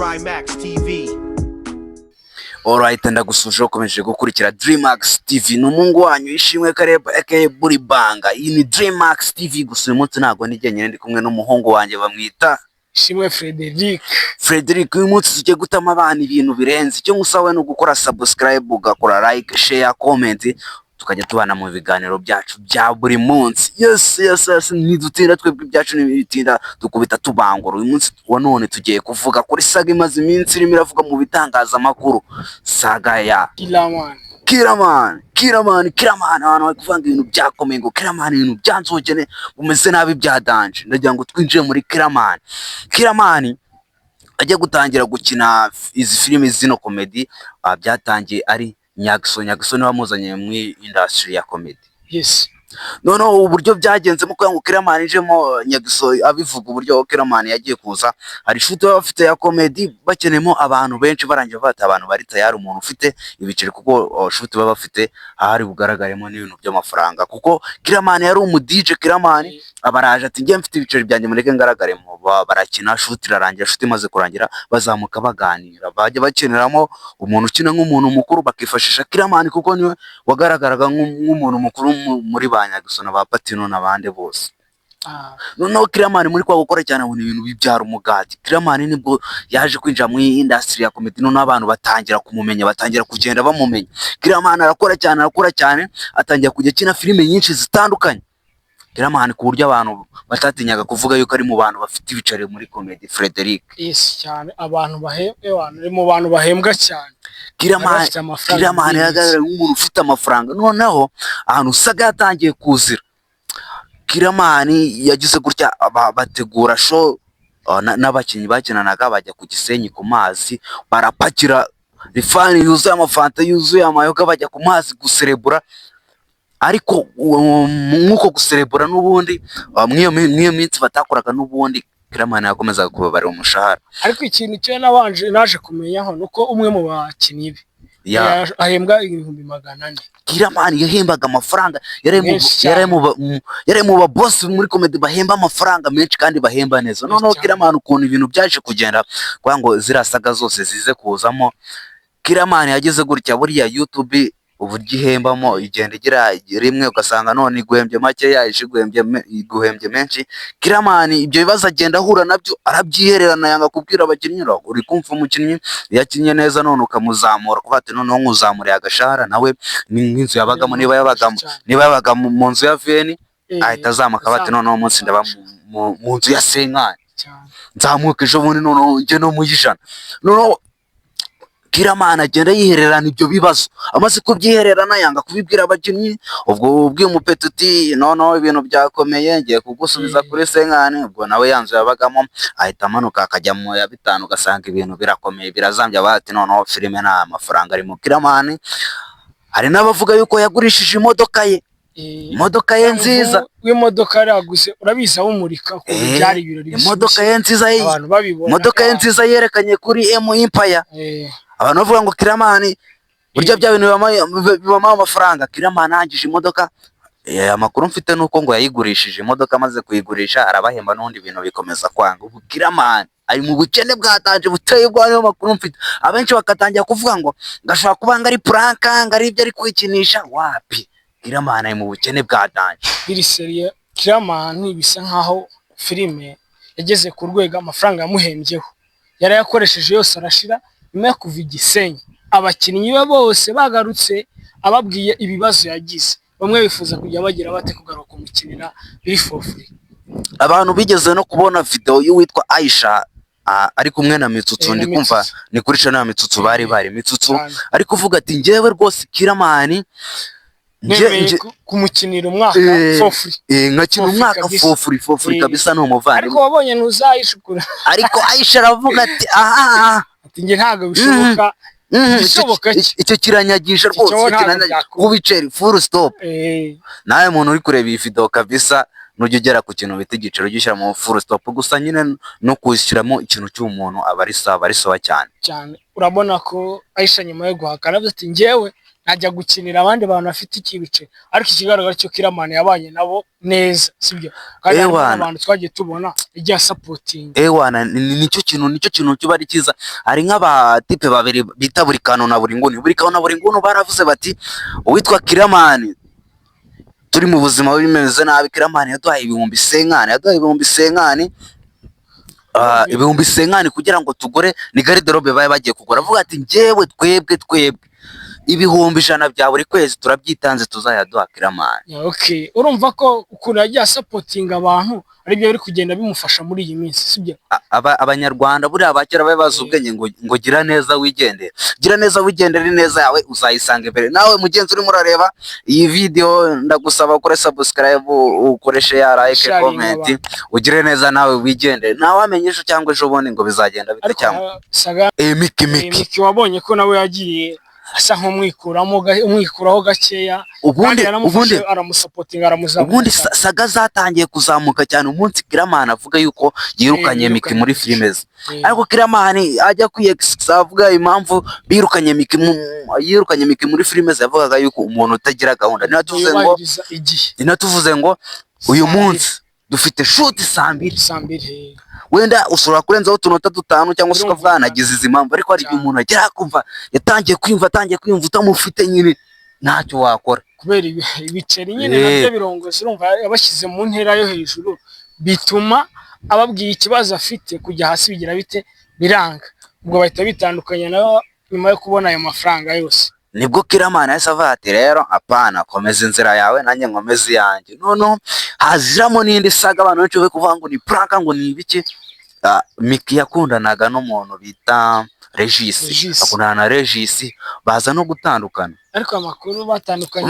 Drymax TV. Alright, ndagusuje ukomeje gukurikira Drymax TV. Numungu wanyu ishimwe Kareba aka Buribanga. Iyi ni Drymax TV. Gusa uyu munsi ntago nijyenyine ndi kumwe n'umuhungu wanjye bamwita Ishimwe Frederic. Uyu munsi tujye gutama abantu ibintu birenze. Icyo ngusawe no gukora subscribe, ugakora like, share, comment, tukajya tubana mu biganiro byacu bya buri munsi. Yes, nidutinda twebwe byacu nibitinda dukubita tubangura. Uyu munsi wa none tugiye kuvuga kuri saga imaze iminsi irimo iravuga mu bitangazamakuru, saga ya Kiraman. Abantu bari kuvanga ibintu byakomeye ngo Kiraman ibintu byanzogene bumeze nabi bya danje. Ndagira ngo twinjire muri Kiraman ajya gutangira gukina izi filime zino comedy. Byatangiye ari Nyagiso niwe wamuzanye mu industry ya comedy. Yes. Noneho uburyo byagenzemo ko Kiraman ijemo Nyagiso abivuga uburyo Kiraman yagiye kuza, hari shoot bafite ya comedy bakenemo abantu benshi, barangiye bata abantu bari tayari umuntu ufite ibiceri, kuko shoot baba bafite ahari bugaragaremo n'ibintu by'amafaranga, kuko Kiraman yari umu DJ. Kiraman abaraje ati ngiye mfite ibiceri byanjye mureke ngaragaremo. Barakina, shoot irarangira, shoot imaze kurangira bazamuka baganira, bajya bakeneramo umuntu ukina nk'umuntu mukuru bakifashisha Kiraman, kuko niwe wagaragaraga nk'umuntu mukuru muri Nyagiso na ba Patino n'abandi bose. Noneho Kiraman muri kwa gukora cyane mu ibintu bibyara umugati. Kiraman nibwo yaje kwinjira mu industry ya comedy, noneho abantu batangira kumumenya, batangira kugenda bamumenya. Kiraman arakora cyane, atangira kujya kina filime nyinshi zitandukanye. Kiraman ku buryo abantu batatinyaga kuvuga yuko ari mu bantu bafite ibiceri muri comedy. Frederic. Yes, cyane abantu ari mu bantu bahembwa cyane. Kiraman yagaragara nk'umuntu ufite amafaranga. Noneho ahantu saga yatangiye kuzira, Kiraman yagize gutya bategura show n'abakinnyi bakinanaga, bajya ku Gisenyi ku mazi, barapakira rifani yuzuye amafanta yuzuye amayoga, bajya ku mazi guserebura. Ariko nk'uko guserebura n'ubundi mw'iyo minsi batakoraga n'ubundi Kiraman yakomezaga kubabarira umushahara. Ariko ikintu cyo naje kumenyaho nuko umwe mu bakinnyi be ahembwa 400,000. Kiraman yahembaga amafaranga, yari mu ba boss muri comedy bahemba amafaranga menshi kandi bahemba neza. Noneho Kiraman ukuntu ibintu byaje kugenda kwa ngo zirasaga zose zize kuzamo, Kiraman yageze gutya buriya YouTube uburyo ihembamo igenda igira rimwe ugasanga none iguhembye make, yaje iguhembye menshi. Kiraman ibyo bibazo agenda ahura nabyo arabyihererana, yanga kubwira abakinnyi uri kumva umukinnyi yakinnye neza none ukamuzamura, kuko ati noneho nkuzamuriye agashahara, nawe n'inzu yabagamo, niba yabaga mu nzu ya Veni ahita azamuka, bati noneho umunsi ndaba mu nzu ya Senkani, nzamuka ejo bundi noneho njye no mu y'ijana. Noneho Kiraman agenda yihererana ibyo bibazo, amaze kubyihererana yanga kubibwira abakinnyi. Ubwo ubwiye umupeti uti noneho ibintu byakomeye ngiye kugusubiza kuri Senkani, ubwo nawe yanzu yabagamo ahita amanuka akajya mu ya 5, ugasanga ibintu birakomeye birazambye, bati noneho filime nta mafaranga arimo. Kiraman hari n'abavuga yuko yagurishije imodoka ye nziza. W'imodoka yaraguze, urabizi abumurika ko byari ibirori. Imodoka ye nziza, abantu babibona, imodoka ye nziza yerekanye kuri Empire. Abantu bavuga ngo Kiraman burya bya bintu bibamo amafaranga. Kiraman angije imodoka, amakuru mfite nuko ngo yayigurishije imodoka, amaze kuyigurisha arabahemba n'undi bintu bikomeza kwanga. Ubu Kiraman ari mu bukene bwatanje buteye ubwo, niyo makuru mfite. Abenshi bakatangira kuvuga ngo ngashaka kubanga ari prank, ngari ibyo ari kwikinisha. Wapi, Kiraman ari mu bukene bwatanje. Biri seriye. Kiraman bisa nkaho filime yageze ku rwego amafaranga yamuhembyeho yarayakoresheje yose arashira. Nyuma yo kuva Gisenyi, abakinnyi be bose bagarutse ababwiye ibibazo yagize. Bamwe bifuza kujya bagira bate kugaruka kumukinira biri for free. Abantu bigeze no kubona video y'uwitwa Aisha ari kumwe na Mitsutsu, ndi kumva ni kuri channel ya Mitsutsu, bari Mitsutsu ari kuvuga ati njyewe rwose Kiraman nje kumukinira umwaka for free. Nkakina umwaka for free kabisa, no muvandi. Ariko wabonye ntuzayishukura. Ariko Aisha aravuga ati ati nge ntago bishoboka. Icyo kiranyagisha rwose, kubiceri full stop. Nawe muntu uri kureba iyi video kabisa nujya ugera ku kintu bita igiciro gishyira mu full stop, gusa nyine no kwishyiramo ikintu cy'umuntu aba ari sawa cyane. Urabona ko Aisha nyuma yo guhakana ati njyewe najya gukinira abandi bantu bafite ikibice, ariko ikigaragara cyo Kiramani yabanye nabo neza, sibyo? Kandi harimo abantu twagiye tubona igihe supporting. Nicyo kintu kiba ari cyiza. Hari nk'abatipe babiri bita buri kantu na buri nguni, baravuze bati uwitwa Kiramani turi mu buzima bimeze nabi, Kiramani yaduhaye ibihumbi senkani kugira ngo tugore ni garderobe baye bagiye kugura. Avuga ati njyewe twebwe ibihumbi 100 bya buri kwezi turabyitanze tuzayaduha Kiramani. Okay, urumva ko ukuntu yagiye supporting abantu ari byo biri kugenda bimufasha muri iyi minsi, sibyo? Abanyarwanda buri abakera baye bazi ubwenge ngo gira neza wigendere neza yawe uzayisanga imbere. Nawe mugenzi urimo urareba iyi video ndagusaba ukore subscribe, ukoreshe ya like, comment, ugire neza nawe wigendere. Nawe amenyesho cyangwa ejo bundi ngo bizagenda bite cyangwa Miki wabonye ko nawe yagiye asa umwikuraho gakeya, ubundi aramusapotinga, aramuzamuka. Ubundi Saga zatangiye kuzamuka cyane umunsi Kiramani avuga yuko yirukanye Miki muri filime ze. Ariko Kiramani ajya avuga impamvu yirukanye Miki muri filime ze, yavugaga yuko umuntu utagira gahunda. Ninatuvuze ngo uyu munsi dufite shoot 2:00, wenda ushobora kurenzaho utunota 5 cyangwa se ukavuga nagize izi mpamvu, ariko hari igihe umuntu agera kumva yatangiye kwiyumva utamufite nyine ntacyo wakora kubera ibiceri nyine nabyo birongoje. Urumva yabashyize mu ntera yo hejuru, bituma ababwiye ikibazo afite kujya hasi bigira bite biranga, ubwo bahita bitandukanya nayo nyuma yo kubona ayo mafaranga yose. Nibwo Kiramani yahise avuga ati rero apana, komeza inzira yawe nanjye nkomeze yanjye. Noneho haziramo n'indi Saga abantu benshi kuvuga ngo ni prank, ngo ni ibiki. Miki yakundanaga n'umuntu bita Regis, akundana na Regis, baza no gutandukana. Ariko amakuru batandukanye,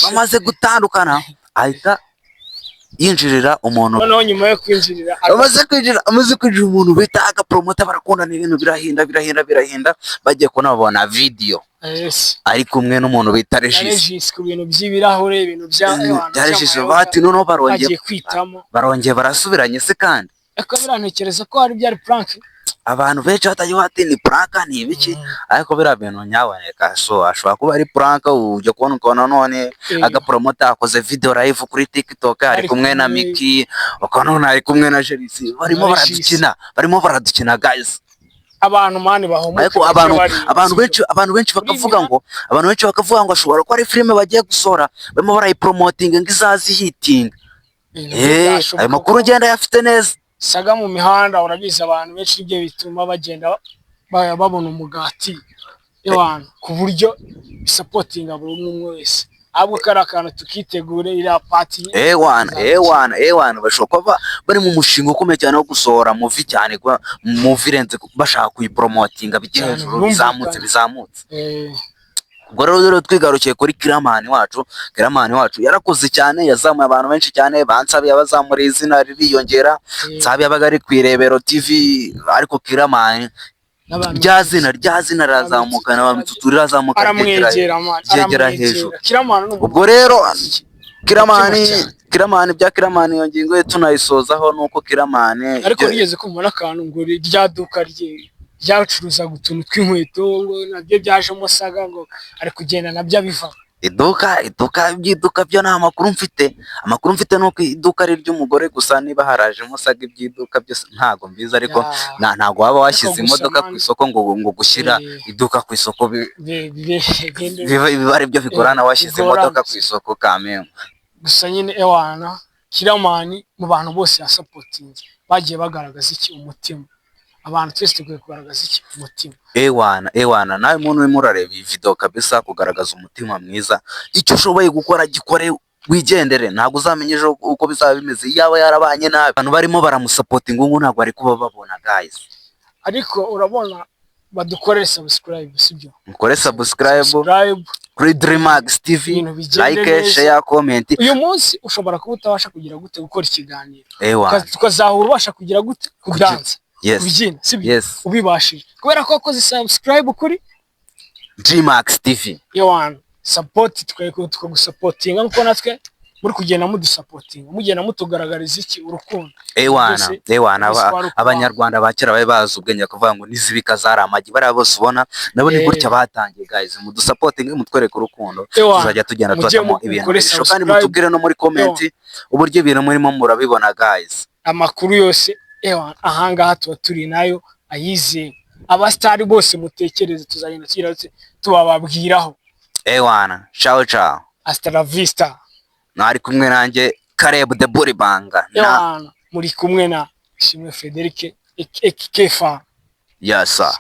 bamaze gutandukana ahita yinjirira umuntu. Noneho nyuma yo kwinjirira amaze kwinjira umuntu bita agapromota, barakundana ibintu birahinda bagiye kunabona video. Yes. Ari kumwe n'umuntu bita Regis ku bintu by'ibirahure, ibintu bya Regis, bati noneho barongeye barasubiranye se. Kandi ariko birantekereza ko hari byari prank. Abantu benshi batagiye bati ni prank ni ibiki, ariko bira bintu nyaboneka ashobora kuba ari prank. Ujye kubona none agapromota akoze video live kuri TikTok ari kumwe na Miki, ukanona ari kumwe na Regis, barimo baradukina guys. Abantu mani bahumuka, ariko abantu benshi bakavuga ngo ashobora ko ari filime bagiye gusora, barimo barayipromoting ngo izazi hiting. Ayo makuru ngenda yafite neza. Saga mu mihanda urabizi abantu benshi ibyo bituma bagenda babona umugati y'abantu ku buryo supportinga buri umwe wese. Ahubwo kari akantu tukitegure iriya party. Bashobora bari mu mushinga ukomeye cyane wo gusohora movie cyane, movie irenze bashaka kuyipromotinga bijye hejuru, bizamutse. Ubwo rero twigarukiye kuri Kiramani wacu yarakoze cyane, yazamuye abantu benshi cyane, bansabiye abazamura izina ririyongera. Nsabiye abaga ari kwirebero TV, ariko Kiramani rya zina razamuka n'abamituturirazamuka ryegera hejuru. Ubwo rero Kiramani bya Kiramani iyo ngingo tunayisozaho nuko Kiramani ariko rigeze kumubona akantu ngo rya duka ryacuruza utuntu tw'inkweto nabyo byajemo Saga ngo ari kugenda nabyo abiva. Iduka byo nta makuru mfite nuko iduka ari ry'umugore gusa. Niba harajemo Saga ibyiduka byose ntago mbiza, ariko ntago waba washyize imodoka ku isoko ngo gushyira iduka ku isoko biba ari byo bigorana washyize imodoka ku isoko kameme. Gusa nyine Kiramani mu bantu bose ya supporting bagiye bagaragaza iki umutima. Abantu twese tugiye kugaragaza iki umutima. Nawe muntu urimo urareba iyi video kabisa, kugaragaza umutima mwiza. Icyo ushoboye gukora gikore, wigendere. Ntabwo uzamenye ejo uko bizaba bimeze yaba yarabanye nabi. Abantu barimo baramusapotinga ngo ntabwo ari kuba babona guys. Ariko urabona badukorere subscribe, sibyo? Mukore subscribe kuri Dreamax TV, like, share, comment. Uyu munsi ushobora kuba utabasha kugira gute gukora ikiganiro, tukazahura ubasha kugira gute kudanza, kubyina, sibyo? Ubibashije kubera ko wakoze subscribe kuri Dreamax TV. Support tukagusapotinga nkuko natwe muri kugenda mudusapotinga, mugenda mutugaragariza iki urukundo. Ewana abanyarwanda ba kera bari bazi ubwenge kuvuga ngo nizibika zari amagi, bariya bose ubona nabo ni gutya batangiye. Guys, mudusapotinge, mutwereke urukundo, tuzajya tugenda tubatamo ibintu bisho, kandi mutubwire no muri comment uburyo ibintu murimo murabibona. Guys, amakuru yose ahangaha tuba turi nayo ayize. Abastari bose mutekereze, tuzagenda tubababwiraho. Ciao ciao, hasta la vista. Nari kumwe nanjye Caleb the Bully Banga, muri kumwe na Ishimwe Frederic Kefa. Yes sir.